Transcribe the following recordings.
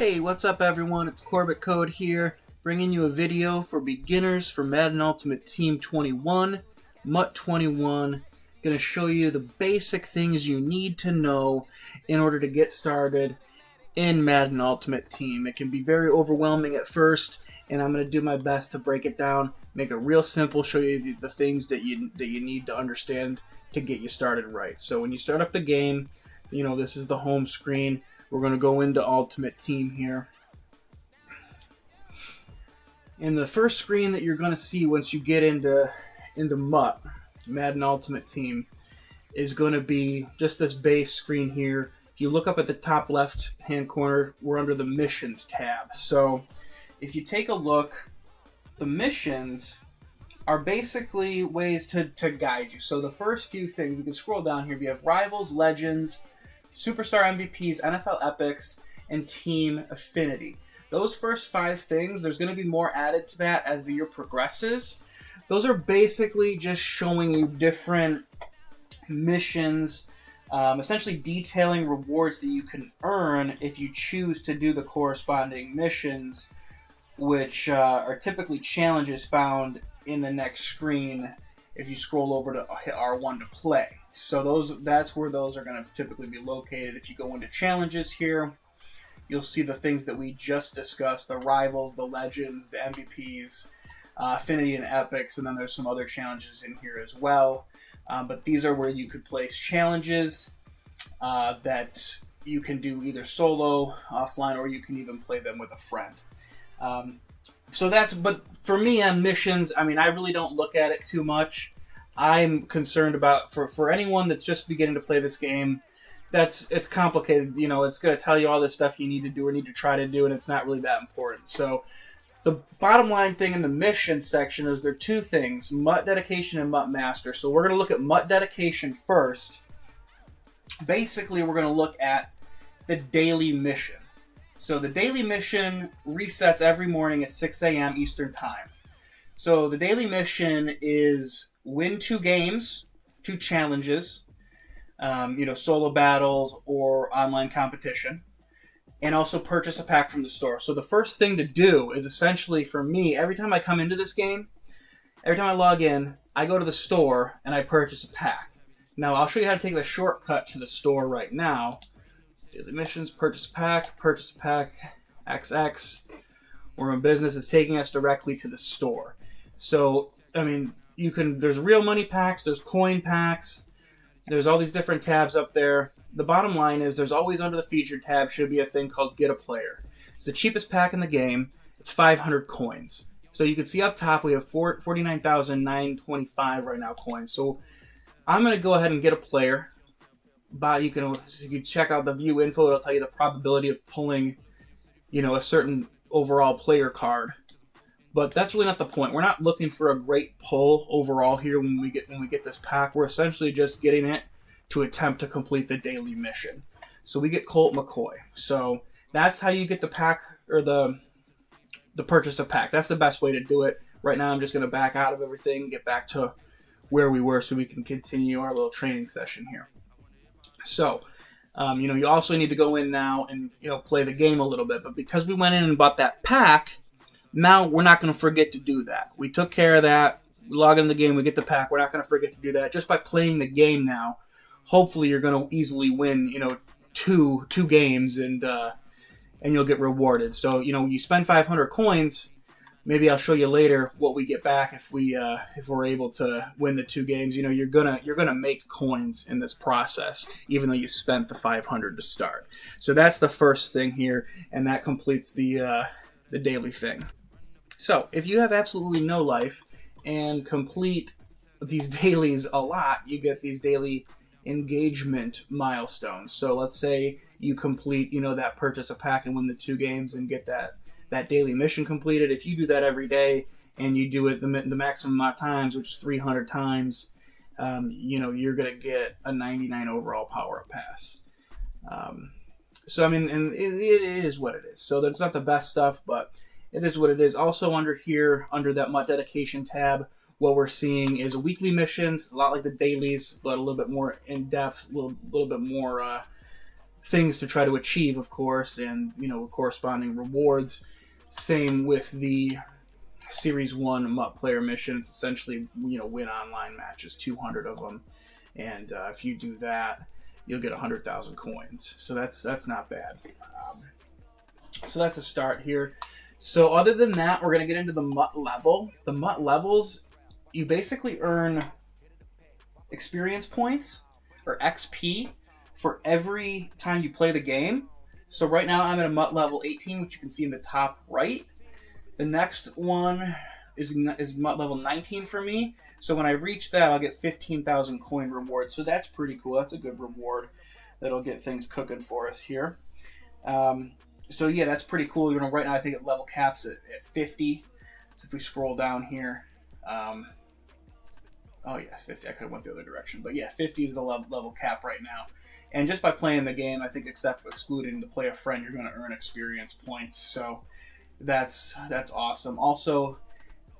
Hey, what's up everyone? It's Corbett Code here, bringing you a video for beginners for Madden Ultimate Team 21, MUT 21. Going to show you the basic things you need to know in order to get started in Madden Ultimate Team. It can be very overwhelming at first, and I'm going to do my best to break it down, make it real simple, show you the things that you need to understand to get you started right. So when you start up the game, this is the home screen. We're going to go into Ultimate Team here. And the first screen that you're going to see once you get into MUT, Madden Ultimate Team, is going to be just this base screen here. If you look up at the top left hand corner, we're under the Missions tab. So if you take a look, the missions are basically ways to guide you. So the first few things, you can scroll down here, we have Rivals, Legends, Superstar MVPs, NFL Epics, and Team Affinity. Those first 5 things, there's going to be more added to that as the year progresses. Those are basically just showing you different missions, essentially detailing rewards that you can earn if you choose to do the corresponding missions, which are typically challenges found in the next screen if you scroll over to hit R1 to play. So that's where those are going to typically be located. If you go into challenges here, you'll see the things that we just discussed, the Rivals, the Legends, the MVPs, Affinity and Epics, and then there's some other challenges in here as well. But these are where you could place challenges that you can do either solo, offline, or you can even play them with a friend. But for me on missions, I really don't look at it too much. I'm concerned about, for anyone that's just beginning to play this game, it's complicated. It's going to tell you all this stuff you need to do or need to try to do, and it's not really that important. So the bottom line thing in the mission section is there are 2 things, MUT Dedication and Mutt Master. So we're going to look at MUT Dedication first. Basically, we're going to look at the daily mission. So the daily mission resets every morning at 6 a.m. Eastern Time. So the daily mission is win 2 games, 2 challenges, solo battles or online competition, and also purchase a pack from the store. So the first thing to do is essentially, for me, every time I come into this game, every time I log in, I go to the store and I purchase a pack. Now I'll show you how to take the shortcut to the store right now. Daily missions, purchase a pack, XX. We're in business. It's taking us directly to the store. So, there's real money packs, there's coin packs, there's all these different tabs up there. The bottom line is there's always under the featured tab should be a thing called Get a Player. It's the cheapest pack in the game. It's 500 coins. So you can see up top we have 49,925 right now coins. So I'm going to go ahead and get a player. You can check out the view info. It'll tell you the probability of pulling, a certain overall player card. But that's really not the point. We're not looking for a great pull overall here when we get this pack. We're essentially just getting it to attempt to complete the daily mission. So we get Colt McCoy. So that's how you get the pack, or the purchase of pack. That's the best way to do it. Right now I'm just going to back out of everything, get back to where we were so we can continue our little training session here. So, you also need to go in now and, play the game a little bit. But because we went in and bought that pack, now we're not going to forget to do that. We took care of that. We log into the game, we get the pack. We're not going to forget to do that. Just by playing the game now, hopefully you're going to easily win, two games and you'll get rewarded. So, you spend 500 coins. Maybe I'll show you later what we get back if we're able to win the 2 games. You're gonna make coins in this process, even though you spent the 500 to start. So that's the first thing here, and that completes the daily thing. So if you have absolutely no life and complete these dailies a lot, you get these daily engagement milestones. So let's say you complete, that purchase a pack and win the 2 games and get that daily mission completed. If you do that every day and you do it the maximum amount of times, which is 300 times, you're going to get a 99 overall power-up pass. And it is what it is. So that's not the best stuff, but it is what it is. Also under here, under that MUT Dedication tab, what we're seeing is weekly missions, a lot like the dailies, but a little bit more in-depth, a little bit more things to try to achieve, of course, and corresponding rewards. Same with the Series 1 MUT player mission. It's essentially, win online matches, 200 of them. And if you do that, you'll get 100,000 coins. So that's not bad. So that's a start here. So other than that, we're going to get into the MUT level. The MUT levels, you basically earn experience points, or XP, for every time you play the game. So right now I'm at a MUT level 18, which you can see in the top right. The next one is MUT level 19 for me. So when I reach that, I'll get 15,000 coin reward. So that's pretty cool. That's a good reward. That'll get things cooking for us here. So yeah, that's pretty cool. Right now I think it level caps at 50. So if we scroll down here, oh yeah, 50. I could have went the other direction, but yeah, 50 is the level cap right now. And just by playing the game, I think except for excluding the play a friend, you're going to earn experience points. So that's awesome. Also,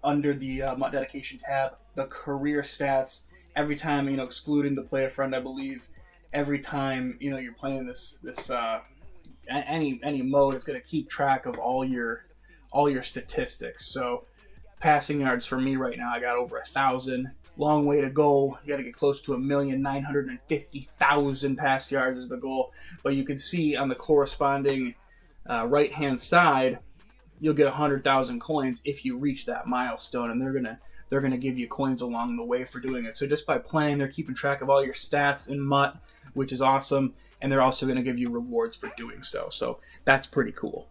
under the MUT dedication tab, the career stats, every time, excluding the play a friend, I believe, every time, you're playing this any mode, is going to keep track of all your statistics. So passing yards for me right now, I got over 1,000. Long way to go. You got to get close to 1,950,000 pass yards is the goal. But you can see on the corresponding right-hand side, you'll get 100,000 coins if you reach that milestone, and they're gonna give you coins along the way for doing it. So just by playing, they're keeping track of all your stats in MUT, which is awesome, and they're also gonna give you rewards for doing so. So that's pretty cool.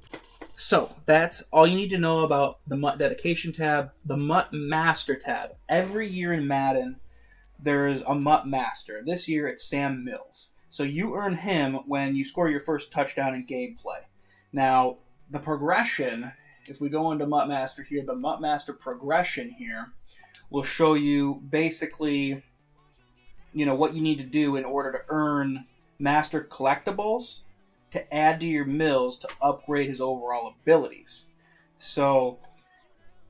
So that's all you need to know about the MUT dedication tab. The Mutt Master tab. Every year in Madden, there is a Mutt Master. This year it's Sam Mills. So you earn him when you score your first touchdown in gameplay. Now, the progression, if we go into Mutt Master here, the Mutt Master progression here will show you basically, what you need to do in order to earn Master collectibles to add to your Mills to upgrade his overall abilities. So,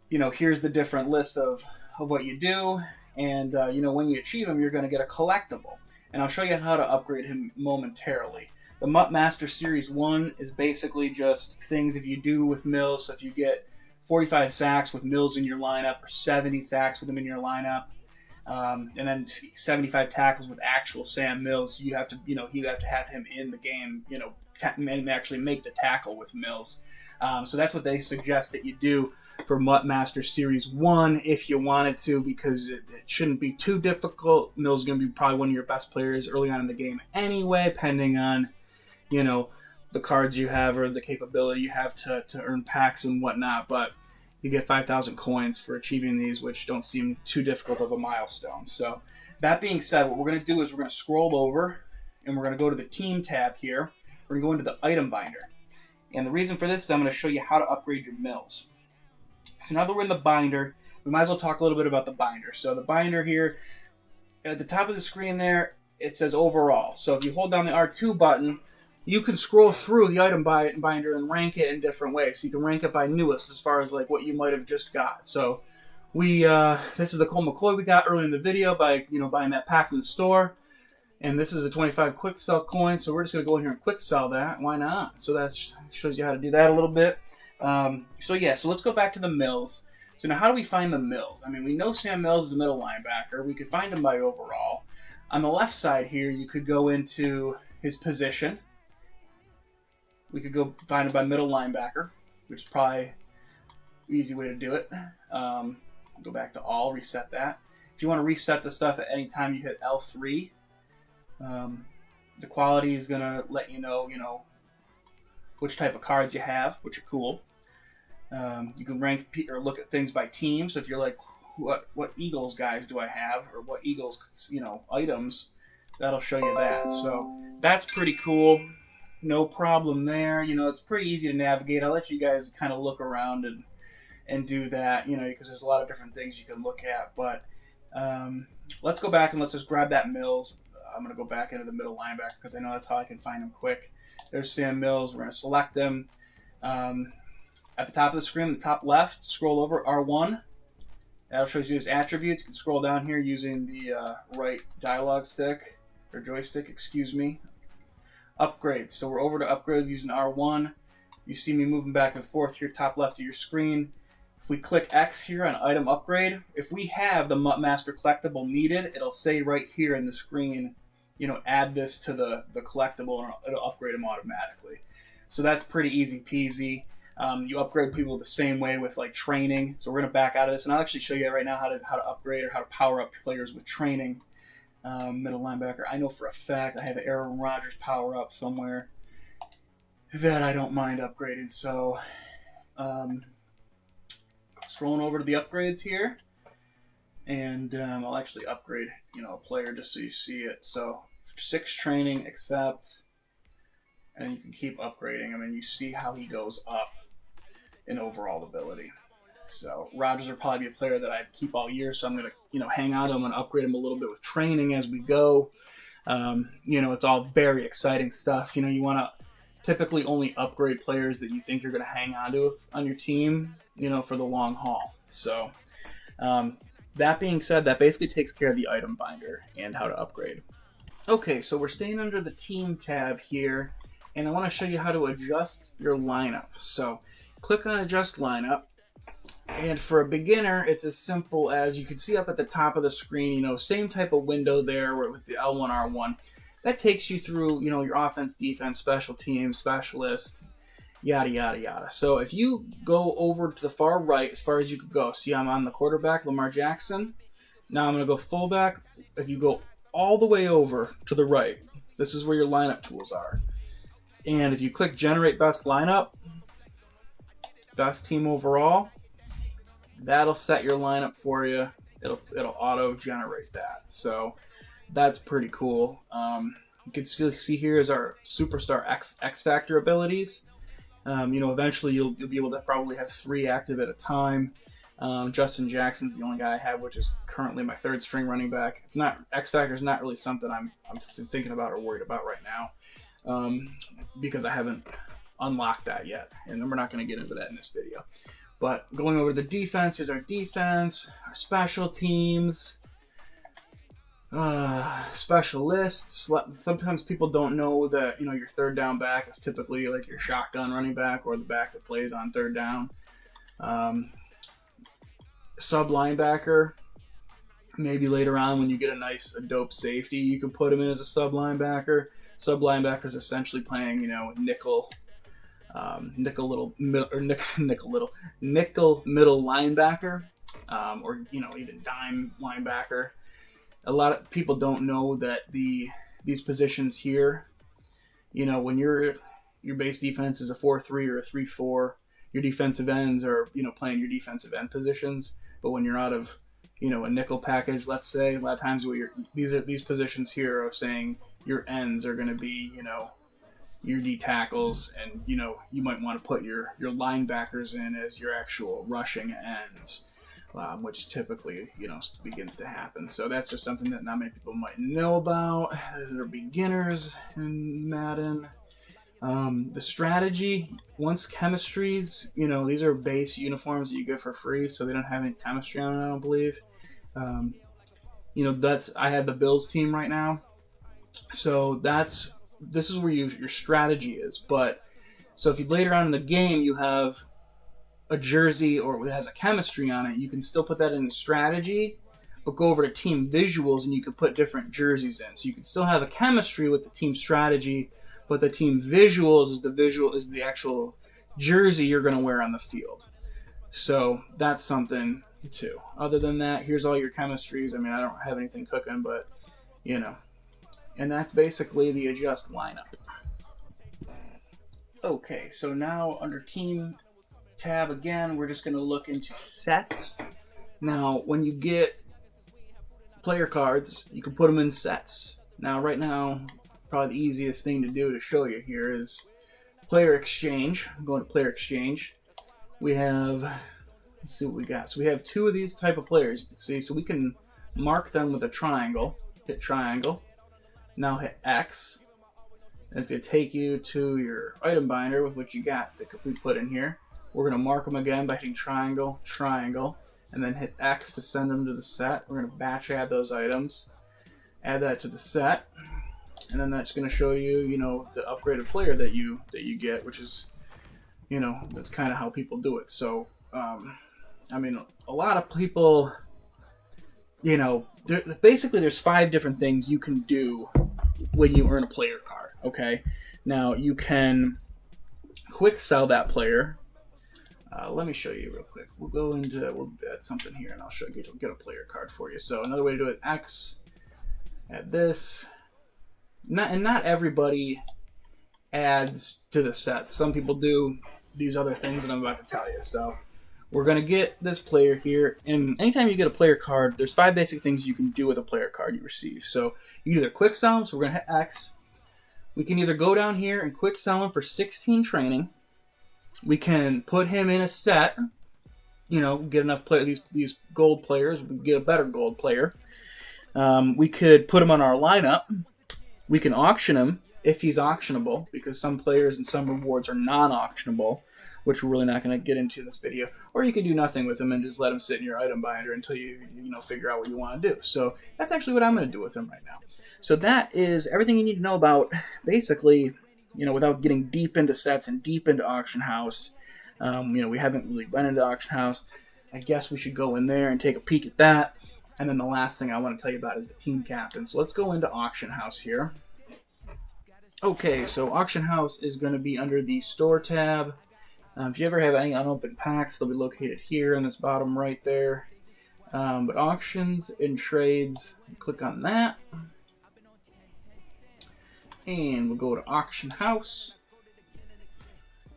here's the different list of what you do, and, when you achieve him, you're going to get a collectible. And I'll show you how to upgrade him momentarily. The Mutt Master Series 1 is basically just things if you do with Mills. So if you get 45 sacks with Mills in your lineup, or 70 sacks with him in your lineup, and then 75 tackles with actual Sam Mills, you have to have him in the game, and actually make the tackle with Mills. So that's what they suggest that you do for Mutt Master Series 1 if you wanted to, because it shouldn't be too difficult. Mills is going to be probably one of your best players early on in the game anyway, depending on, the cards you have or the capability you have to earn packs and whatnot. But you get 5,000 coins for achieving these, which don't seem too difficult of a milestone. So that being said, what we're going to do is we're going to scroll over and we're going to go to the team tab here. We're going to go into the item binder. And the reason for this is I'm going to show you how to upgrade your Mills. So now that we're in the binder, we might as well talk a little bit about the binder. So the binder here, at the top of the screen there, it says overall. So if you hold down the R2 button, you can scroll through the item binder and rank it in different ways. So you can rank it by newest as far as like what you might have just got. So this is the Cole McCoy we got earlier in the video by buying that pack from the store. And this is a 25 quick sell coin, so we're just going to go in here and quick sell that. Why not? So that shows you how to do that a little bit. So let's go back to the Mills. So now how do we find the Mills? I mean, we know Sam Mills is a middle linebacker. We could find him by overall. On the left side here, you could go into his position. We could go find him by middle linebacker, which is probably an easy way to do it. Go back to all, reset that. If you want to reset the stuff at any time, you hit L3. The quality is going to let you know which type of cards you have, which are cool. You can rank or look at things by team. So if you're like, what Eagles guys do I have, or what Eagles items, that'll show you that. So that's pretty cool. No problem there. It's pretty easy to navigate. I'll let you guys kind of look around and do that. Because there's a lot of different things you can look at. But let's go back and let's just grab that Mills. I'm going to go back into the middle linebacker because I know that's how I can find him quick. There's Sam Mills. We're going to select him. At the top of the screen, the top left, scroll over R1. That'll show you his attributes. You can scroll down here using the right dialogue stick or joystick, excuse me. Upgrades. So we're over to upgrades using R1. You see me moving back and forth here, top left of your screen. If we click X here on item upgrade, if we have the Mutt Master collectible needed, it'll say right here in the screen, add this to the collectible and it'll upgrade them automatically. So that's pretty easy peasy. You upgrade people the same way with like training. So we're going to back out of this, and I'll actually show you right now how to upgrade or how to power up players with training. Middle linebacker. I know for a fact I have an Aaron Rodgers power up somewhere that I don't mind upgrading. So scrolling over to the upgrades here, and I'll actually upgrade a player just so you see it. So 6 training, accept, and you can keep upgrading him, and you see how he goes up in overall ability. So Rodgers will probably be a player that I keep all year, so I'm going to hang on to him and upgrade him a little bit with training as we go. It's all very exciting stuff. You want to typically only upgrade players that you think you're going to hang on to on your team, for the long haul. So that being said, that basically takes care of the item binder and how to upgrade. Okay, so we're staying under the team tab here, and I want to show you how to adjust your lineup. So click on adjust lineup. And for a beginner, it's as simple as you can see up at the top of the screen, same type of window there with the L1, R1. That takes you through, your offense, defense, special teams, specialist, yada, yada, yada. So if you go over to the far right as far as you could go, see I'm on the quarterback, Lamar Jackson. Now I'm going to go fullback. If you go all the way over to the right, this is where your lineup tools are. And if you click generate best lineup, best team overall, that'll set your lineup for you. It'll auto generate that. So that's pretty cool. You can still see here is our superstar X Factor abilities. Eventually you'll be able to probably have 3 active at a time. Justin Jackson's the only guy I have, which is currently my 3rd string running back. It's not X Factor is not really something I'm thinking about or worried about right now, because I haven't unlocked that yet, and we're not going to get into that in this video. But going over to the defense, here's our defense, our special teams, specialists. Sometimes people don't know that your 3rd down back is typically like your shotgun running back or the back that plays on 3rd down. Sub linebacker, maybe later on when you get a dope safety, you can put him in as a sub linebacker. Sub linebacker is essentially playing nickel middle linebacker, or even dime linebacker. A lot of people don't know that these positions here, when your base defense is a 4-3 or a 3-4, your defensive ends are playing your defensive end positions. But when you're out of a nickel package, let's say, a lot of times these positions here are saying your ends are going to be your D tackles, and you might want to put your linebackers in as your actual rushing ends, which typically begins to happen. So that's just something that not many people might know about. They're beginners in Madden. The strategy, once chemistries, these are base uniforms that you get for free, so they don't have any chemistry on it, I don't believe. I have the Bills team right now, so this is where your strategy is. But so if you later on in the game you have a jersey or it has a chemistry on it, you can still put that in the strategy, but go over to team visuals and you can put different jerseys in. So you can still have a chemistry with the team strategy, but the team visuals is the actual jersey you're going to wear on the field. So that's something too. Other than that, here's all your chemistries. I mean, I don't have anything cooking, but and that's basically the adjust lineup. Okay, so now under team tab again, we're just going to look into sets. Now, when you get player cards, you can put them in sets. Now, right now, probably the easiest thing to do to show you here is player exchange. I'm going to player exchange. We have, let's see what we got. So we have 2 of these type of players, you can see. So we can mark them with a triangle. Hit triangle. Now hit X. And it's going to take you to your item binder with what you got that we put in here. We're going to mark them again by hitting triangle, triangle, and then hit X to send them to the set. We're going to batch add those items. Add that to the set. and then that's going to show you, you know, the upgraded player that you get, which is, you know, that's kind of how people do it. So, I mean, a lot of people, you know, basically there's 5 different things you can do when you earn a player card. Okay, now you can quick sell that player. Let me show you real quick. We'll add something here, and I'll show you get a player card for you. So another way to do it: X, add this. Not everybody adds to the set. Some people do these other things that I'm about to tell you. So we're gonna get this player here, and anytime you get a player card, there's 5 basic things you can do with a player card you receive. So you can either quick sell them. So we're gonna hit X. We can either go down here and quick sell him for 16 training. We can put him in a set, you know, get enough these gold players, we get a better gold player. We could put him on our lineup. We can auction him if he's auctionable, because some players and some rewards are non-auctionable, which we're really not going to get into in this video. Or you can do nothing with him and just let him sit in your item binder until you figure out what you want to do. So that's actually what I'm going to do with him right now. So that is everything you need to know about, basically, you know, without getting deep into sets and deep into auction house. You know, we haven't really went into auction house. I guess we should go in there and take a peek at that. And then the last thing I want to tell you about is the team captain. So let's go into auction house here. Okay, so auction house is going to be under the store tab. If you ever have any unopened packs, they'll be located here in this bottom right there. But auctions and trades, click on that. And we'll go to auction house,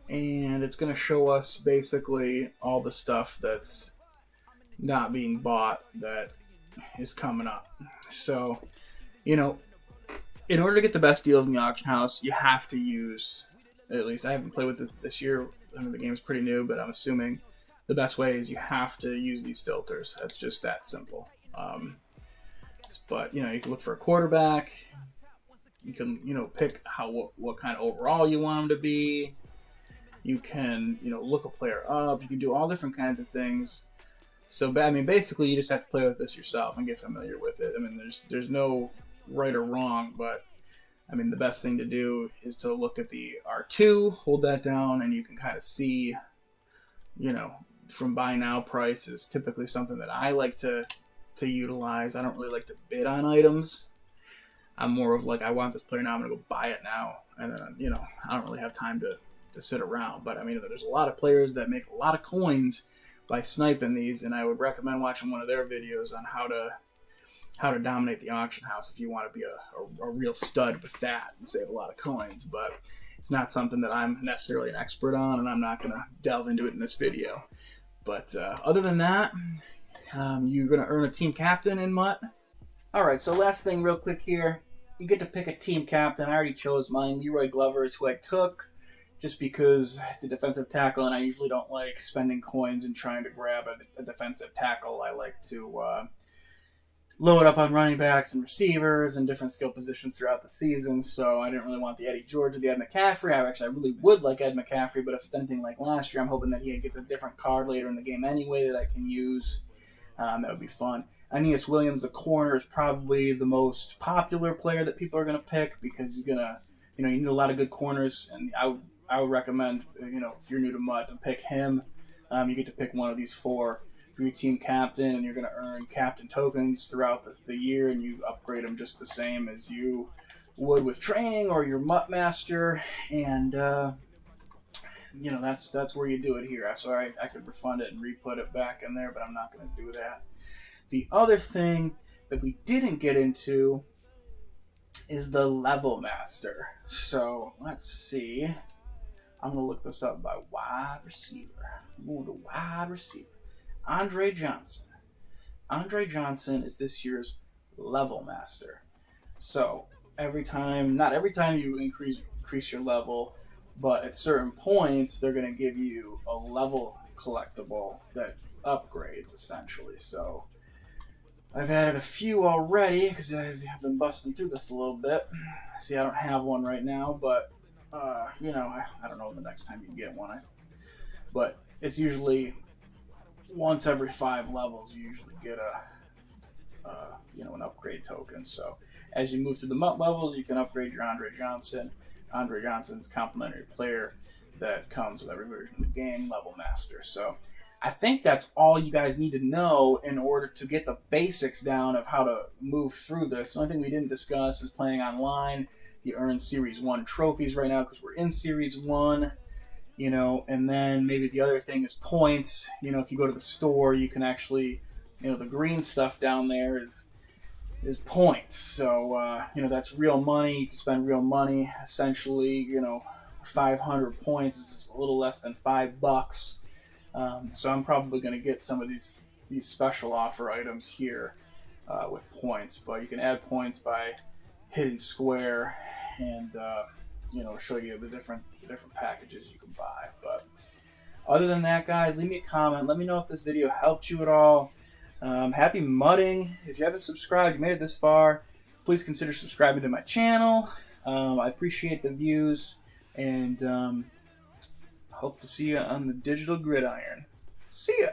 and it's going to show us basically all the stuff that's not being bought that is coming up. So, you know, in order to get the best deals in the auction house, you have to use, at least I haven't played with it this year, I mean, the game's pretty new, but I'm assuming the best way is you have to use these filters. That's just that simple. But, you know, you can look for a quarterback. You can, you know, pick what kind of overall you want them to be. You can, you know, look a player up. You can do all different kinds of things. So, I mean, basically, you just have to play with this yourself and get familiar with it. I mean, there's no right or wrong, but I mean, the best thing to do is to look at the R2, hold that down, and you can kind of see, you know, from buy now price is typically something that I like to utilize. I don't really like to bid on items. I'm more of like, I want this player now, I'm going to go buy it now. And then, you know, I don't really have time to sit around. But I mean, there's a lot of players that make a lot of coins by sniping these, and I would recommend watching one of their videos on how to dominate the auction house if you want to be a real stud with that and save a lot of coins. But it's not something that I'm necessarily an expert on, and I'm not going to delve into it in this video. But other than that, you're going to earn a team captain in Mutt. Alright, so last thing real quick here. You get to pick a team captain. I already chose mine. Leroy Glover is who I took, just because it's a defensive tackle, and I usually don't like spending coins and trying to grab a defensive tackle. I like to load up on running backs and receivers and different skill positions throughout the season, so I didn't really want the Eddie George or the Ed McCaffrey. I really would like Ed McCaffrey, but if it's anything like last year, I'm hoping that he gets a different card later in the game anyway that I can use. That would be fun. Aeneas Williams, the corner, is probably the most popular player that people are going to pick, because you're going to, you know, you need a lot of good corners, and I would recommend, you know, if you're new to Mutt, to pick him. You get to pick one of these 4 for your team captain, and you're going to earn captain tokens throughout the year, and you upgrade them just the same as you would with training or your Mutt Master, and you know, that's where you do it here. So I could refund it and re-put it back in there, but I'm not going to do that. The other thing that we didn't get into is the level master. So let's see. I'm going to look this up by wide receiver. I'm going to wide receiver. Andre Johnson. Andre Johnson is this year's level master. So not every time you increase your level, but at certain points, they're going to give you a level collectible that upgrades, essentially. So I've added a few already, because I've been busting through this a little bit. See, I don't have one right now, but, you know, I don't know the next time you get one. But it's usually once every 5 levels, you usually get you know, an upgrade token. So as you move through the MUT levels, you can upgrade your Andre Johnson. Andre Johnson's complimentary player that comes with every version of the game, Level Master. So I think that's all you guys need to know in order to get the basics down of how to move through this. The only thing we didn't discuss is playing online. You earn Series 1 trophies right now because we're in Series 1. And then maybe the other thing is points. If you go to the store, you can actually, the green stuff down there is points. So, that's real money. You can spend real money. Essentially, 500 points is a little less than $5. So I'm probably going to get some of these special offer items here with points. But you can add points by hitting square and show you the different packages you can buy. But other than that, guys, leave me a comment. Let me know if this video helped you at all. Happy mudding. If you haven't subscribed, you made it this far, please consider subscribing to my channel. I appreciate the views, and hope to see you on the digital gridiron. See ya!